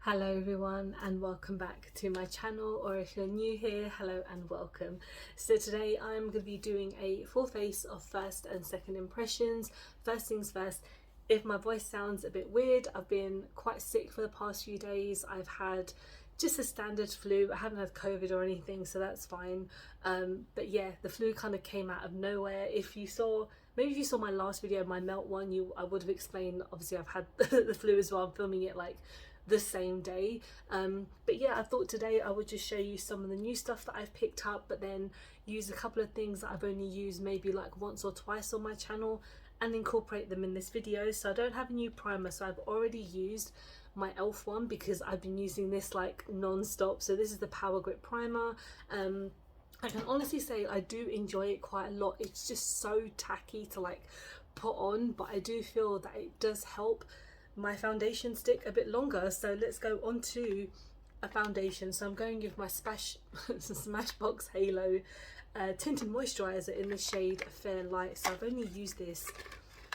Hello everyone and welcome back to my channel, or if you're new here, hello and welcome. So today I'm going to be doing a full face of first and second impressions. First things first, if my voice sounds a bit weird, I've been quite sick for the past few days. I've had just a standard flu. I haven't had COVID or anything, so that's fine. But yeah, the flu kind of came out of nowhere. Maybe if you saw my last video, my melt one, I would have explained. Obviously I've had the flu as well. I'm filming it like the same day, but yeah, I thought today I would just show you some of the new stuff that I've picked up, but then use a couple of things that I've only used maybe like once or twice on my channel and incorporate them in this video. So I don't have a new primer, so I've already used my elf one because I've been using this like non-stop. So this is the Power Grip primer. I can honestly say I do enjoy it quite a lot. It's just so tacky to like put on, but I do feel that it does help my foundation stick a bit longer. So let's go on to a foundation. So I'm going with my Smashbox Halo tinted moisturizer in the shade Fair Light. So I've only used this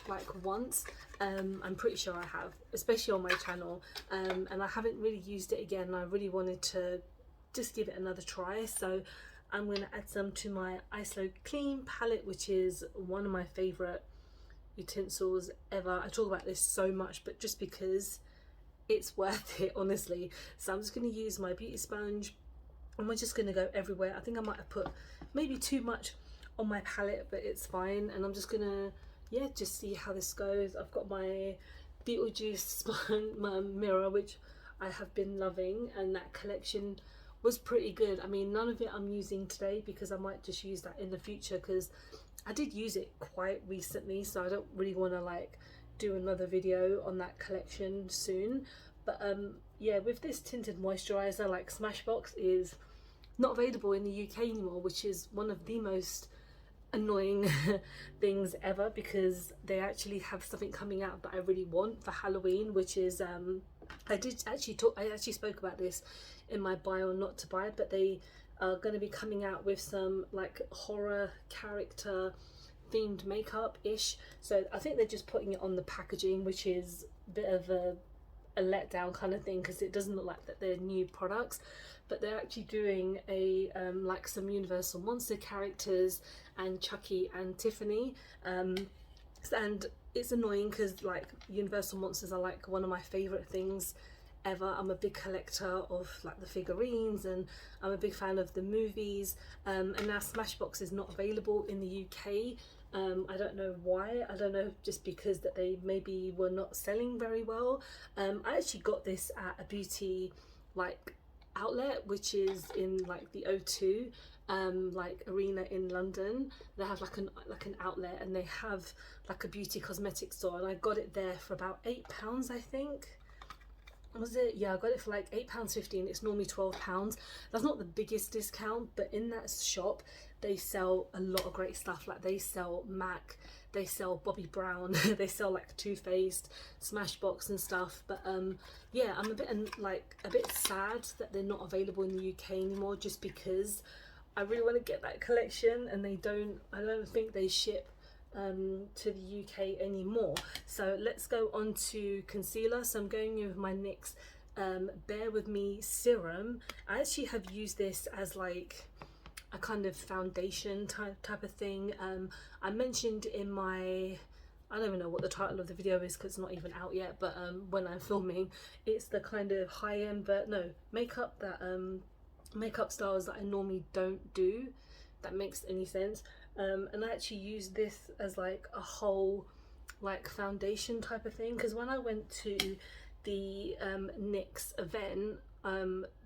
like once. I'm pretty sure I have, especially on my channel, and I haven't really used it again. I really wanted to just give it another try, so I'm going to add some to my Eyeshadow Clean palette, which is one of my favourite utensils ever. I talk about this so much, but just because it's worth it, honestly. So I'm just going to use my beauty sponge and we're just going to go everywhere. I think I might have put maybe too much on my palette, but it's fine. And I'm just going to, yeah, just see how this goes. I've got my Beetlejuice my mirror, which I have been loving, and that collection was pretty good. I mean, none of it I'm using today because I might just use that in the future, because I did use it quite recently, so I don't really want to like do another video on that collection soon. But yeah, with this tinted moisturizer, like Smashbox is not available in the UK anymore, which is one of the most annoying things ever, because they actually have something coming out that I really want for Halloween, which is I actually spoke about this in my buy or not to buy, but they are going to be coming out with some like horror character themed makeup ish. So I think they're just putting it on the packaging, which is a bit of a letdown kind of thing, because it doesn't look like that they're new products. But they're actually doing a like some Universal Monster characters and Chucky and Tiffany, and it's annoying because like Universal Monsters are like one of my favorite things ever. I'm a big collector of like the figurines, and I'm a big fan of the movies, and now Smashbox is not available in the UK. I don't know why. I don't know, just because that they maybe were not selling very well. I actually got this at a beauty like outlet, which is in like the O2 like arena in London. They have like an outlet, and they have like a beauty cosmetic store, and I got it there for about £8, I think. Was it? Yeah, I got it for like £8.15. It's normally £12. That's not the biggest discount, but in that shop they sell a lot of great stuff. Like they sell MAC, they sell Bobbi Brown, they sell like Too Faced, Smashbox and stuff. But yeah, I'm a bit sad that they're not available in the UK anymore, just because I really want to get that collection, and I don't think they ship to the UK anymore. So let's go on to concealer. So I'm going in with my NYX Bear With Me serum. I actually have used this as like a kind of foundation type of thing. I mentioned in my, I don't even know what the title of the video is because it's not even out yet, but when I'm filming, it's the kind of high-end makeup that makeup styles that I normally don't do. That makes any sense. And I actually used this as like a whole like foundation type of thing, because when I went to the NYX event,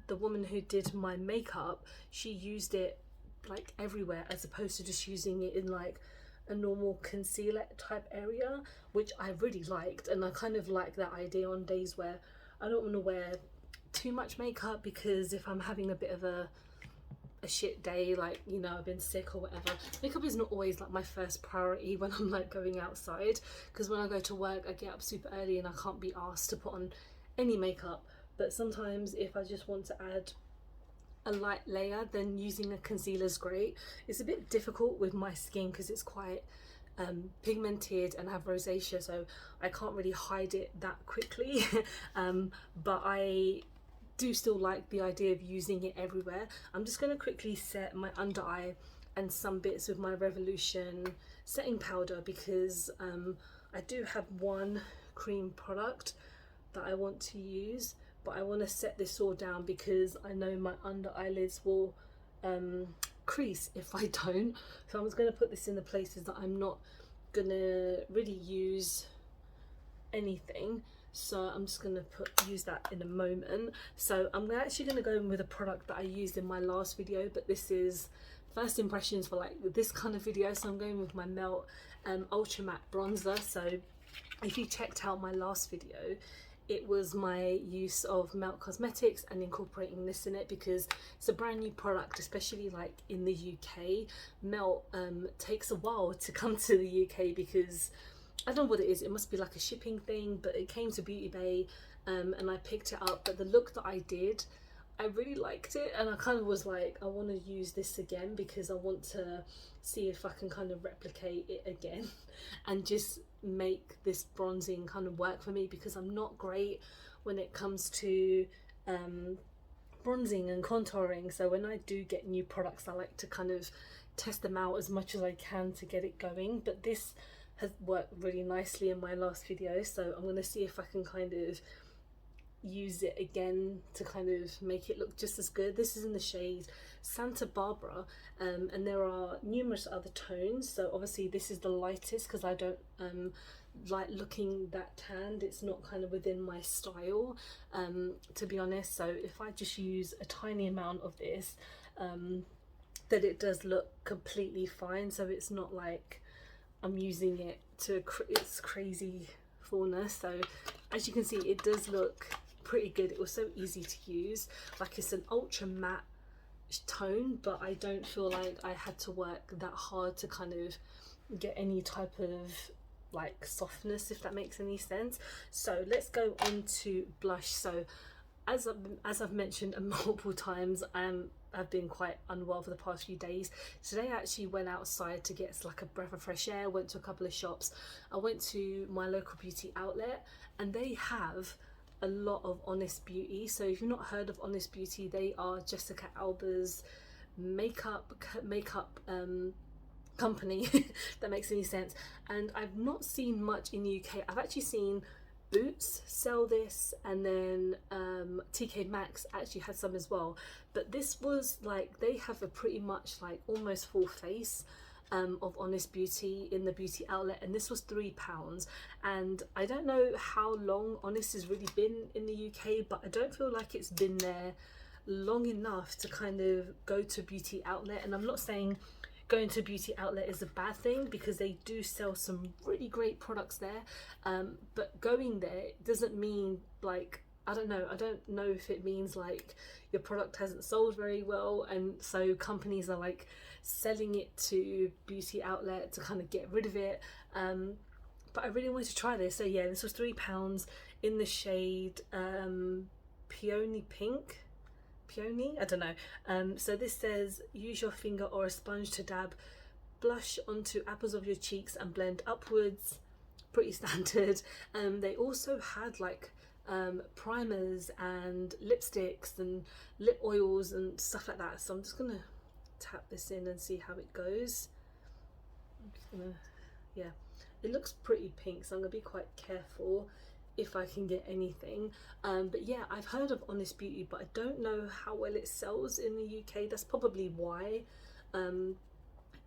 the woman who did my makeup, she used it like everywhere, as opposed to just using it in like a normal concealer type area, which I really liked. And I kind of like that idea on days where I don't want to wear too much makeup, because if I'm having a bit of a shit day, like, you know, I've been sick or whatever, makeup is not always like my first priority when I'm like going outside, because when I go to work I get up super early and I can't be asked to put on any makeup. But sometimes if I just want to add a light layer, then using a concealer is great. It's a bit difficult with my skin because it's quite pigmented and have rosacea, so I can't really hide it that quickly. But I do still like the idea of using it everywhere. I'm just going to quickly set my under eye and some bits with my Revolution setting powder, because I do have one cream product that I want to use, but I want to set this all down because I know my under eyelids will crease if I don't. So I'm just going to put this in the places that I'm not going to really use anything. So I'm just going to use that in a moment. So I'm actually going to go in with a product that I used in my last video, but this is first impressions for like this kind of video. So I'm going with my Melt Ultra Matte Bronzer. So if you checked out my last video, it was my use of Melt Cosmetics and incorporating this in it, because it's a brand new product, especially like in the UK. Melt takes a while to come to the UK because I don't know what it is. It must be like a shipping thing, but it came to Beauty Bay and I picked it up. But the look that I did, I really liked it, and I kind of was like, I want to use this again because I want to see if I can kind of replicate it again and just make this bronzing kind of work for me, because I'm not great when it comes to bronzing and contouring. So when I do get new products, I like to kind of test them out as much as I can to get it going. But this has worked really nicely in my last video, so I'm going to see if I can kind of use it again to kind of make it look just as good. This is in the shade Santa Barbara, and there are numerous other tones. So obviously this is the lightest because I don't like looking that tanned. It's not kind of within my style, to be honest. So if I just use a tiny amount of this, that it does look completely fine. So it's not like I'm using it to its crazy fullness. So as you can see, it does look pretty good. It was so easy to use. Like, it's an ultra matte tone, but I don't feel like I had to work that hard to kind of get any type of like softness, if that makes any sense. So let's go on to blush. So as I've mentioned multiple times, I've been quite unwell for the past few days. Today I actually went outside to get like a breath of fresh air, went to a couple of shops. I went to my local beauty outlet and they have a lot of Honest Beauty. So if you've not heard of Honest Beauty, they are Jessica Alba's makeup company. That makes any sense. And I've not seen much in the UK. I've actually seen Boots sell this, and then TK Maxx actually had some as well. But this was like, they have a pretty much like almost full face of Honest Beauty in the beauty outlet, and this was £3. And I don't know how long Honest has really been in the UK, but I don't feel like it's been there long enough to kind of go to beauty outlet. And I'm not saying going to a beauty outlet is a bad thing, because they do sell some really great products there, but going there doesn't mean like, I don't know if it means like your product hasn't sold very well, and so companies are like selling it to beauty outlet to kind of get rid of it. But I really wanted to try this. So yeah, this was £3 in the shade Peony Pink. Peony? I don't know. So this says, use your finger or a sponge to dab blush onto apples of your cheeks and blend upwards. Pretty standard. They also had like primers and lipsticks and lip oils and stuff like that. So I'm just gonna tap this in and see how it goes. I'm just gonna, yeah, it looks pretty pink, so I'm gonna be quite careful if I can get anything. But yeah, I've heard of Honest Beauty, but I don't know how well it sells in the UK. That's probably why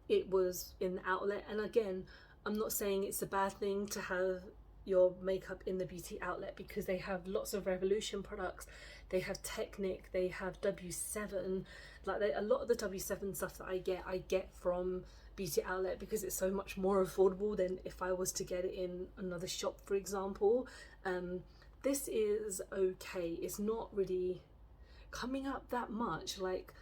it was in the outlet. And again, I'm not saying it's a bad thing to have your makeup in the beauty outlet, because they have lots of Revolution products, they have Technic, they have W7. Like, a lot of the W7 stuff that I get from beauty outlet, because it's so much more affordable than if I was to get it in another shop, for example. This is okay. It's not really coming up that much. Like,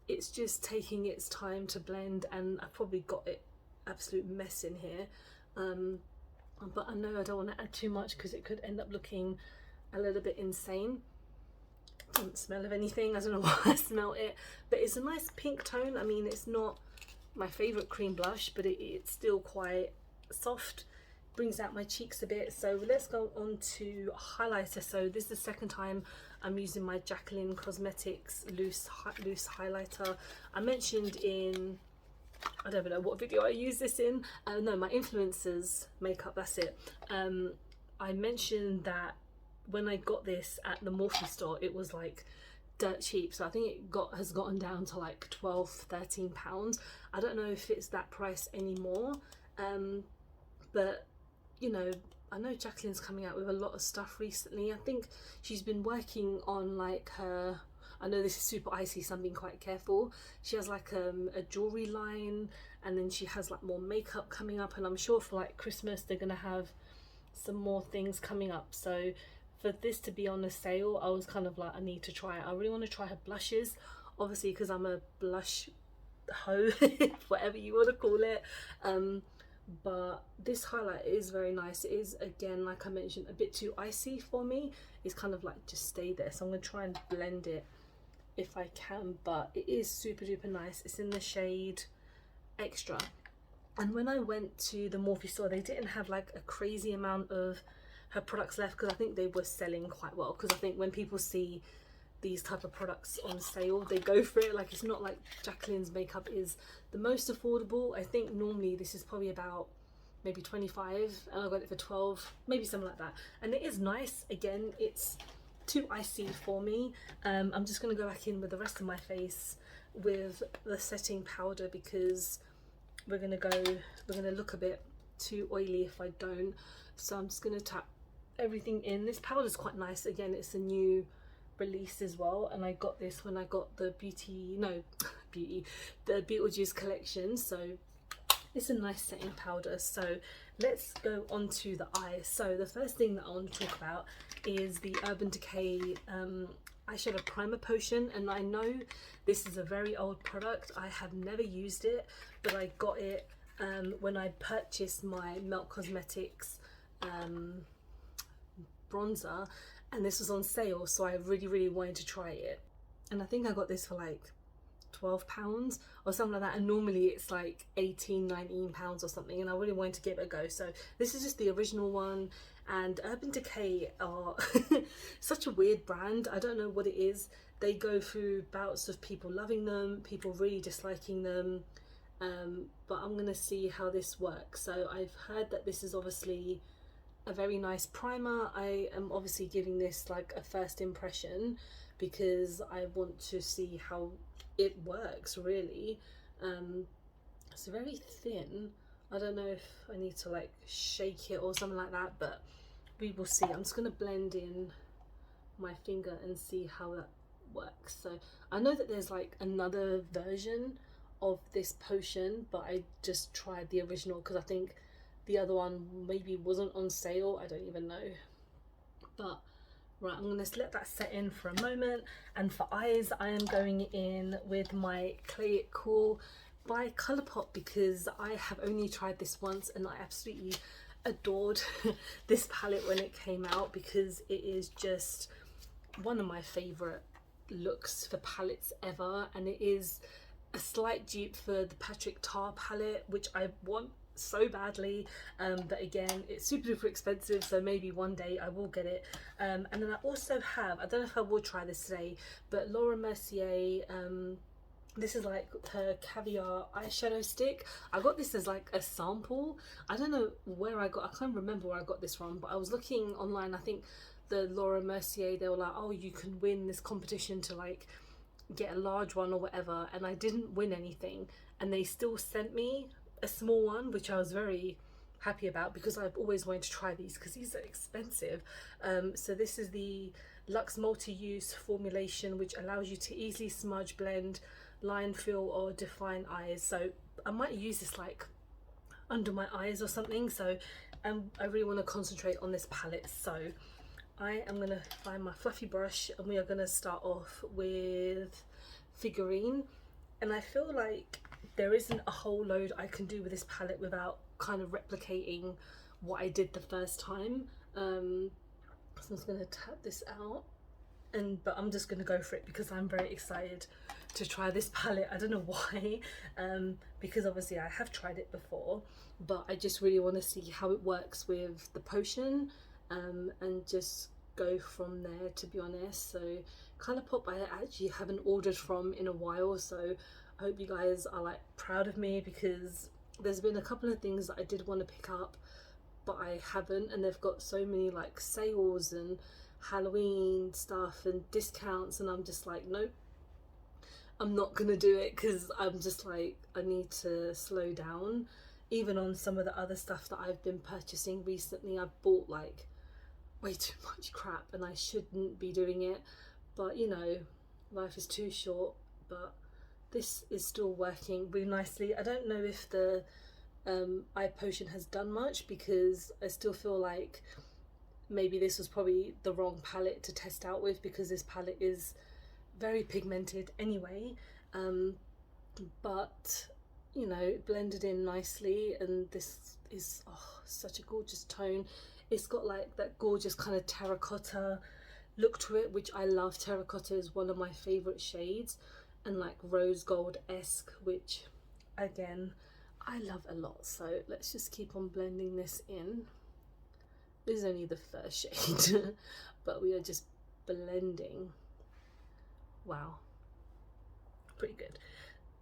it's just taking its time to blend, and I probably got it absolute mess in here. But I know I don't want to add too much because it could end up looking a little bit insane. I don't smell of anything. I don't know why I smell it, but it's a nice pink tone. I mean, it's not my favorite cream blush, but it's still quite soft, brings out my cheeks a bit. So let's go on to highlighter. So this is the second time I'm using my Jacqueline Cosmetics loose highlighter. I mentioned in, I don't even know what video I use this in, no, my influencers makeup, that's it. I mentioned that when I got this at the Morphe store, it was like dirt cheap, so I think it has gotten down to like 12-13 pounds. I don't know if it's that price anymore, but you know, I know Jacqueline's coming out with a lot of stuff recently. I think she's been working on like her, I know this is super icy, so I'm being quite careful. She has like a jewelry line, and then she has like more makeup coming up, and I'm sure for like Christmas they're gonna have some more things coming up. So for this to be on a sale, I was kind of like, I need to try it. I really want to try her blushes, obviously, because I'm a blush hoe, whatever you want to call it. But this highlight is very nice. It is, again, like I mentioned, a bit too icy for me. It's kind of like just stay there, so I'm going to try and blend it if I can, but it is super duper nice. It's in the shade Extra, and when I went to the Morphe store, they didn't have like a crazy amount of her products left, because I think they were selling quite well, because I think when people see these type of products on sale, they go for it. Like, it's not like Jacqueline's makeup is the most affordable. I think normally this is probably about maybe 25, and I got it for 12, maybe something like that, and it is nice. Again, it's too icy for me. I'm just going to go back in with the rest of my face with the setting powder, because we're going to look a bit too oily if I don't. So I'm just going to tap everything in. This powder is quite nice. Again, it's a new release as well, and I got this when I got the the Beetlejuice collection, so it's a nice setting powder. So let's go on to the eyes. So the first thing that I want to talk about is the Urban Decay eyeshadow primer potion, and I know this is a very old product. I have never used it, but I got it when I purchased my Melt Cosmetics bronzer, and this was on sale, so I really wanted to try it. And I think I got this for like £12 or something like that, and normally it's like 18-19 pounds or something, and I really wanted to give it a go. So this is just the original one, and Urban Decay are such a weird brand. I don't know what it is. They go through bouts of people loving them, people really disliking them, but I'm gonna see how this works. So I've heard that this is obviously a very nice primer. I am obviously giving this like a first impression, because I want to see how it works really. It's very thin. I don't know if I need to like shake it or something like that, but we will see. I'm just going to blend in my finger and see how that works. So I know that there's like another version of this potion, but I just tried the original because I think the other one maybe wasn't on sale. I don't even know. But right, I'm going to let that set in for a moment. And for eyes, I am going in with my Clair Cool by Colourpop, because I have only tried this once and I absolutely adored this palette when it came out, because it is just one of my favourite looks for palettes ever, and it is a slight dupe for the Patrick Tar palette, which I want so badly, but again, it's super duper expensive, so maybe one day I will get it. And then I also have, I don't know if I will try this today, but Laura Mercier, this is like her Caviar eyeshadow stick. I got this as like a sample. I don't know where I can't remember where I got this from, but I was looking online. I think the Laura Mercier, they were like, oh, you can win this competition to like get a large one or whatever, and I didn't win anything, and they still sent me a small one, which I was very happy about, because I've always wanted to try these because these are expensive. So this is the Luxe Multi-Use formulation, which allows you to easily smudge, blend, line, fill or define eyes. So I might use this like under my eyes or something. So I really want to concentrate on this palette. So I am going to find my fluffy brush, and we are going to start off with Figurine. And I feel like there isn't a whole load I can do with this palette without kind of replicating what I did the first time. So I'm just going to tap this out, but I'm just going to go for it because I'm very excited to try this palette. I don't know why, because obviously I have tried it before, but I just really want to see how it works with the potion, and just go from there, to be honest. So Colourpop I actually haven't ordered from in a while, so I hope you guys are like proud of me, because there's been a couple of things that I did want to pick up but I haven't, and they've got so many like sales and Halloween stuff and discounts, and I'm just like, nope, I'm not gonna do it, because I'm just like, I need to slow down. Even on some of the other stuff that I've been purchasing recently, I've bought like way too much crap and I shouldn't be doing it, but you know, life is too short. But this is still working really nicely. I don't know if the eye potion has done much, because I still feel like maybe this was probably the wrong palette to test out with, because this palette is very pigmented anyway, but you know, it blended in nicely, and this is such a gorgeous tone. It's got like that gorgeous kind of terracotta look to it, which I love. Terracotta is one of my favorite shades, and like rose gold-esque, which again I love a lot. So let's just keep on blending this in. This is only the first shade but we are just blending. Wow, pretty good.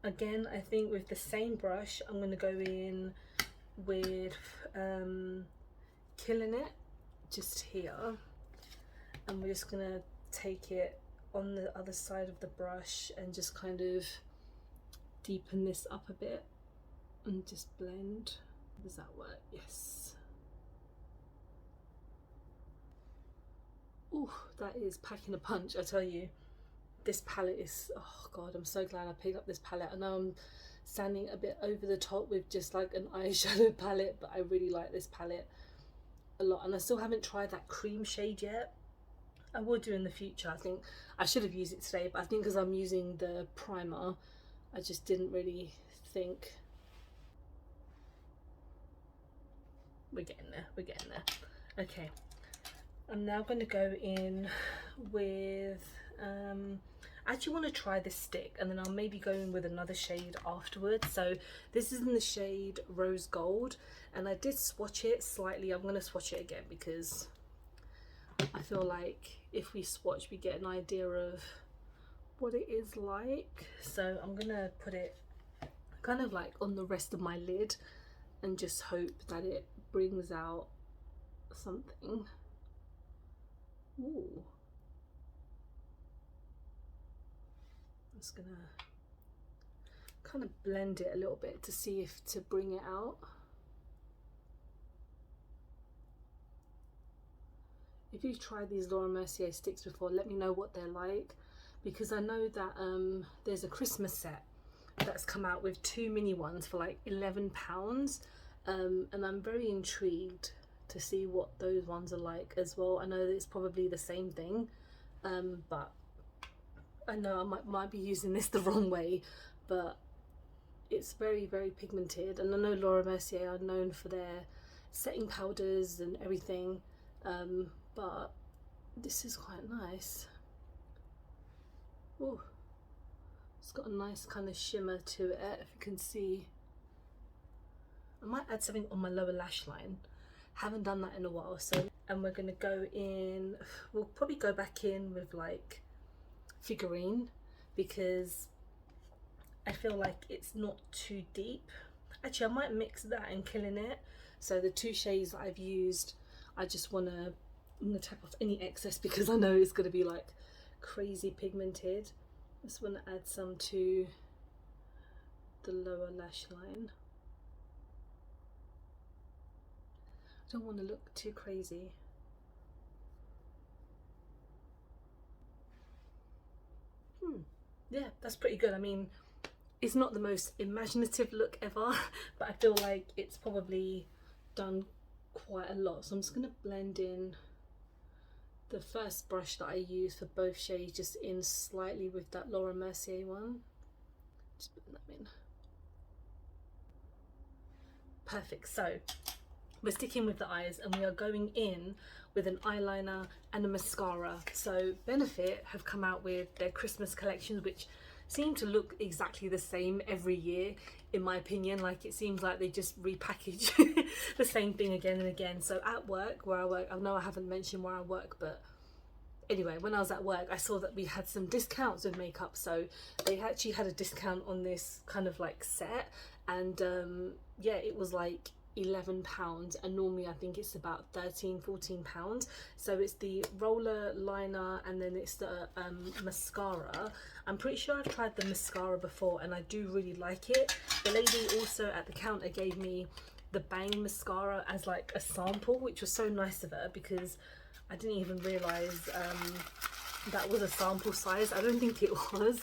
Again, I think with the same brush I'm going to go in with Killing It just here, and we're just going to take it on the other side of the brush and just kind of deepen this up a bit and just blend. Does that work? Yes. Oh, that is packing a punch, I tell you. This palette is, oh god, I'm so glad I picked up this palette. I know I'm standing a bit over the top with just like an eyeshadow palette, but I really like this palette a lot, and I still haven't tried that cream shade yet. I will do in the future. I think I should have used it today, but I think because I'm using the primer, I just didn't really think. We're getting there, we're getting there. Okay, I'm now going to go in with I actually want to try this stick, and then I'll maybe go in with another shade afterwards. So this is in the shade Rose Gold, and I did swatch it slightly. I'm going to swatch it again because I feel like if we swatch we get an idea of what it is like. So I'm going to put it kind of like on the rest of my lid and just hope that it brings out something. Ooh. I'm just gonna kind of blend it a little bit to see if to bring it out. If you've tried these Laura Mercier sticks before, let me know what they're like, because I know that there's a Christmas set that's come out with 2 mini ones for like £11, and I'm very intrigued to see what those ones are like as well. I know that it's probably the same thing, but I know I might be using this the wrong way, but it's very, very pigmented. And I know Laura Mercier are known for their setting powders and everything, but this is quite nice. Oh, it's got a nice kind of shimmer to it, if you can see. I might add something on my lower lash line. Haven't done that in a while. So, and we're going to go in, we'll probably go back in with like Figurine, because I feel like it's not too deep. Actually, I might mix that and Killing It. So the 2 shades that I've used, I just I'm gonna tap off any excess because I know it's gonna be like crazy pigmented. Just want to add some to the lower lash line. I don't want to look too crazy. Yeah, that's pretty good. I mean, it's not the most imaginative look ever, but I feel like it's probably done quite a lot. So I'm just going to blend in the first brush that I use for both shades, just in slightly with that Laura Mercier one. Just put that in. Perfect. So we're sticking with the eyes, and we are going in with an eyeliner and a mascara. So Benefit have come out with their Christmas collections, which seem to look exactly the same every year, in my opinion. Like, it seems like they just repackage the same thing again and again. So at work, where I work, I know I haven't mentioned where I work, but anyway, when I was at work, I saw that we had some discounts with makeup, so they actually had a discount on this kind of like set, and yeah, it was like £11, and normally I think it's about £13-14. So it's the roller liner, and then it's the mascara. I'm pretty sure I've tried the mascara before and I do really like it. The lady also at the counter gave me the Bang mascara as like a sample, which was so nice of her, because I didn't even realise that was a sample size. I don't think it was,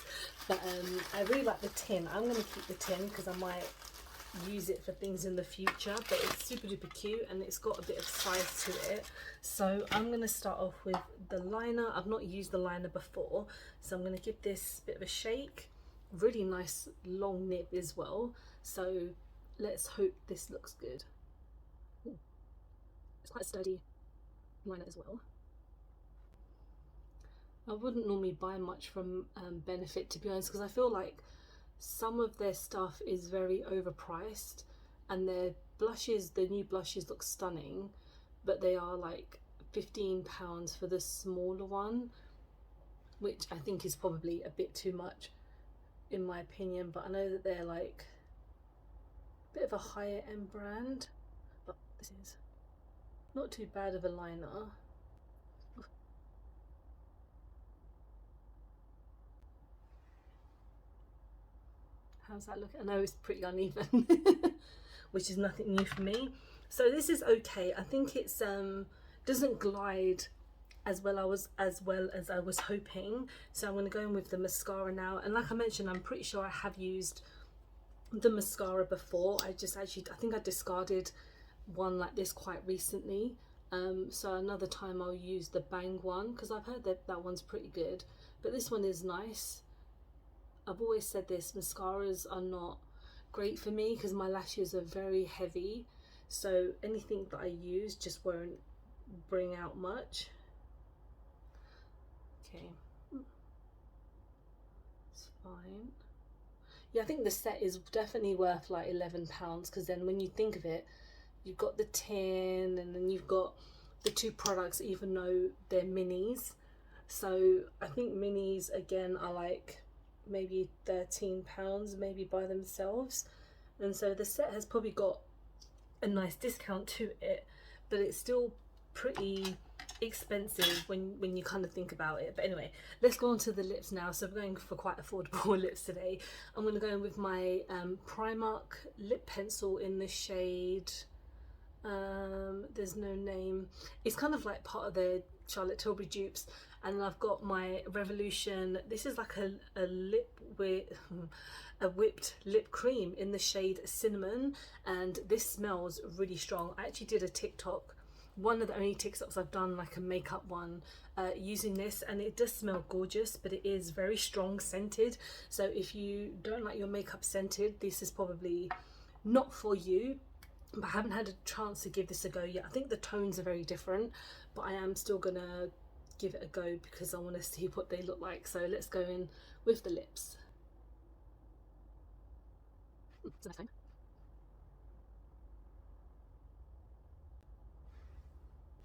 but I really like the tin. I'm going to keep the tin because I might use it for things in the future, but it's super duper cute and it's got a bit of size to it. So I'm going to start off with the liner. I've not used the liner before, so I'm going to give this a bit of a shake. Really nice long nib as well, so let's hope this looks good. Ooh, it's quite a sturdy liner as well. I wouldn't normally buy much from Benefit, to be honest, because I feel like some of their stuff is very overpriced, and their blushes, the new blushes, look stunning, but they are like £15 for the smaller one, which I think is probably a bit too much in my opinion, but I know that they're like a bit of a higher end brand. But this is not too bad of a liner. How's that look? I know it's pretty uneven, which is nothing new for me. So this is okay. I think it's doesn't glide as well as I was hoping. So I'm going to go in with the mascara now. And like I mentioned, I'm pretty sure I have used the mascara before. I think I discarded one like this quite recently. So another time I'll use the Bang one, because I've heard that that one's pretty good. But this one is nice. I've always said this, mascaras are not great for me because my lashes are very heavy, so anything that I use just won't bring out much. Okay, it's fine. Yeah, I think the set is definitely worth like £11, because then when you think of it, you've got the tin and then you've got the two products, even though they're minis. So I think minis again are like maybe £13 maybe by themselves, and so the set has probably got a nice discount to it, but it's still pretty expensive when you kind of think about it. But anyway, let's go on to the lips now. So we're going for quite affordable lips today. I'm going to go in with my Primark lip pencil in the shade there's no name. It's kind of like part of the Charlotte Tilbury dupes. And then I've got my Revolution. This is like a lip with a whipped lip cream in the shade Cinnamon, and this smells really strong. I actually did a TikTok, one of the only TikToks I've done, like a makeup one, using this, and it does smell gorgeous, but it is very strong scented. So if you don't like your makeup scented, this is probably not for you. But I haven't had a chance to give this a go yet. I think the tones are very different, but I am still gonna give it a go because I want to see what they look like. So let's go in with the lips.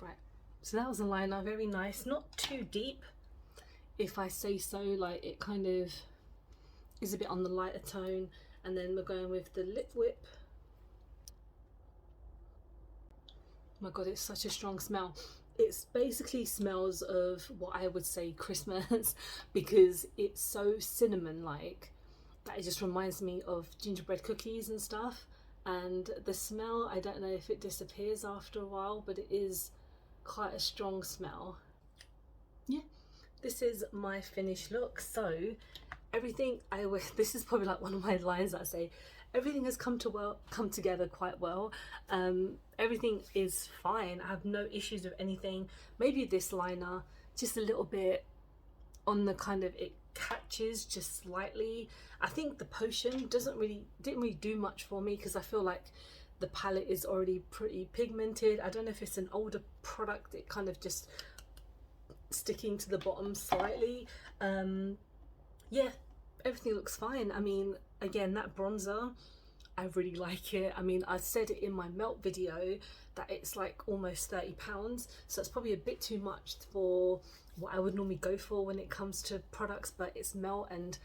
Right, so that was a liner, very nice, not too deep if I say so, like it kind of is a bit on the lighter tone. And then we're going with the lip whip. Oh my god, it's such a strong smell. It basically smells of what I would say Christmas because it's so cinnamon like that it just reminds me of gingerbread cookies and stuff. And the smell, I don't know if it disappears after a while, but it is quite a strong smell. Yeah, this is my finished look. So everything this is probably like one of my lines that I say, everything has come together quite well. Everything is fine. I have no issues with anything. Maybe this liner just a little bit on the kind of, it catches just slightly. I think the potion didn't really do much for me because I feel like the palette is already pretty pigmented. I don't know if it's an older product, it kind of just sticking to the bottom slightly. Yeah, everything looks fine. I mean, again, that bronzer, I really like it. I mean, I said it in my melt video that it's like almost £30, so it's probably a bit too much for what I would normally go for when it comes to products, but it's melt, and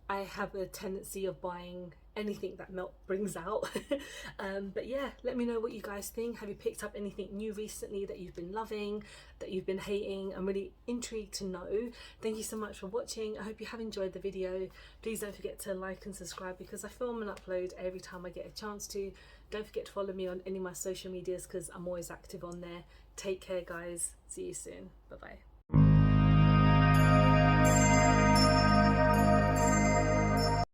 I have a tendency of buying anything that melt brings out. But yeah, let me know what you guys think. Have you picked up anything new recently that you've been loving, that you've been hating? I'm really intrigued to know. Thank you so much for watching. I hope you have enjoyed the video. Please don't forget to like and subscribe, because I film and upload every time I get a chance to. Don't forget to follow me on any of my social medias, because I'm always active on there. Take care, guys. See you soon. Bye bye.